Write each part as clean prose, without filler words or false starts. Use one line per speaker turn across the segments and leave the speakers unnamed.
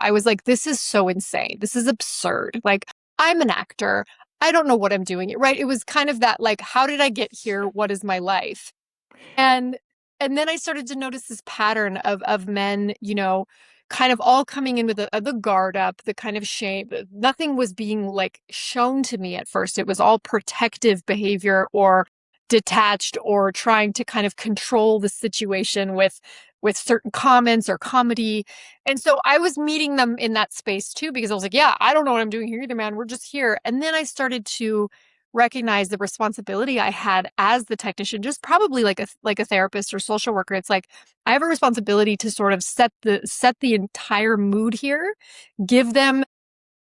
I was like, this is so insane. This is absurd. Like, I'm an actor. I don't know what I'm doing. Right. It was kind of that, like, how did I get here? What is my life? And and then I started to notice this pattern of men, kind of all coming in with the guard up, the kind of shame. Nothing was being like shown to me at first. It was all protective behavior or detached or trying to kind of control the situation with certain comments or comedy. And so I was meeting them in that space too, because I was like, yeah, I don't know what I'm doing here either, man. We're just here. And then I started to recognize the responsibility I had as the technician, just probably like a therapist or social worker. It's like I have a responsibility to sort of set the entire mood here, give them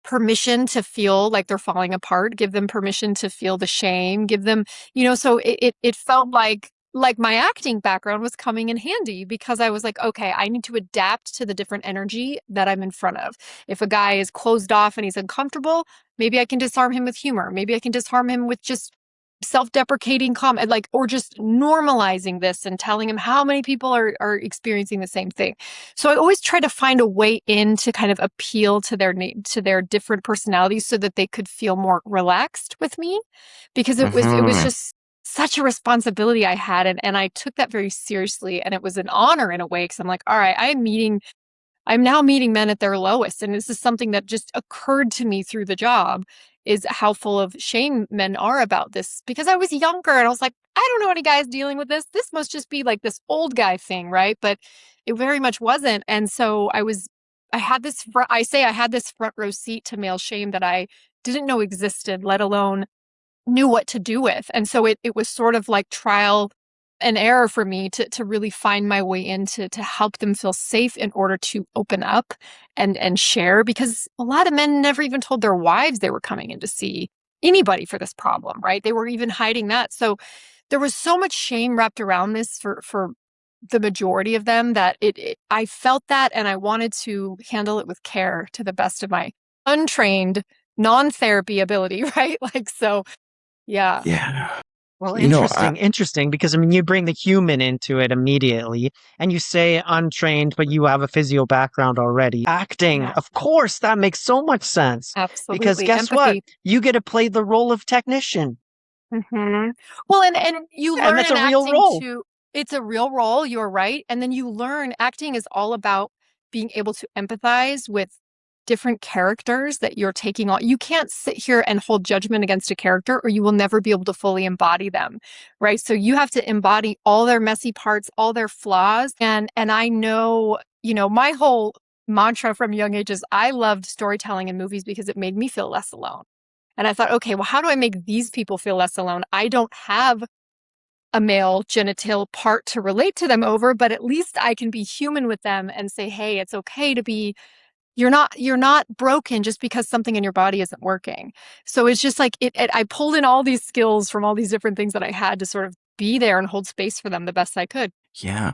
permission to feel like they're falling apart, give them permission to feel the shame, give them, so it felt like my acting background was coming in handy because I was like, okay, I need to adapt to the different energy that I'm in front of. If a guy is closed off and he's uncomfortable, maybe I can disarm him with humor. Maybe I can disarm him with just self-deprecating comment, like, or just normalizing this and telling him how many people are experiencing the same thing. So I always try to find a way in to kind of appeal to their different personalities so that they could feel more relaxed with me, because it was
Hmm.
just such a responsibility I had, and I took that very seriously, and it was an honor in a way, because I'm like, all right, I'm now meeting men at their lowest. And this is something that just occurred to me through the job, is how full of shame men are about this. Because I was younger and I was like, I don't know any guys dealing with this. This must just be like this old guy thing, right? But it very much wasn't. And so I had this front row seat to male shame that I didn't know existed, let alone knew what to do with. And so it was sort of like trial and error for me to really find my way in to help them feel safe in order to open up and share, because a lot of men never even told their wives they were coming in to see anybody for this problem, right? They were even hiding that. So there was so much shame wrapped around this for the majority of them that I felt that, and I wanted to handle it with care to the best of my untrained non-therapy ability, right? Like, so yeah.
Yeah.
Well,
You know, I,
interesting, because I mean, you bring the human into it immediately, and you say untrained, but you have a physio background already. Acting,
Yeah,
of course, that makes so much sense. Because
absolutely.
guess what?
Empathy.
You get to play the role of technician,
Well, and you
and
learn
that's
in
a real
acting
role.
to, it's a real role, you're right. And then you learn acting is all about being able to empathize with different characters that you're taking on. You can't sit here and hold judgment against a character, or you will never be able to fully embody them, right? So you have to embody all their messy parts, all their flaws. And I know, my whole mantra from young age is I loved storytelling in movies because it made me feel less alone. And I thought, okay, well, how do I make these people feel less alone? I don't have a male genital part to relate to them over, but at least I can be human with them and say, hey, it's okay to be, you're not broken just because something in your body isn't working. So it's just like I pulled in all these skills from all these different things that I had to sort of be there and hold space for them the best I could.
yeah.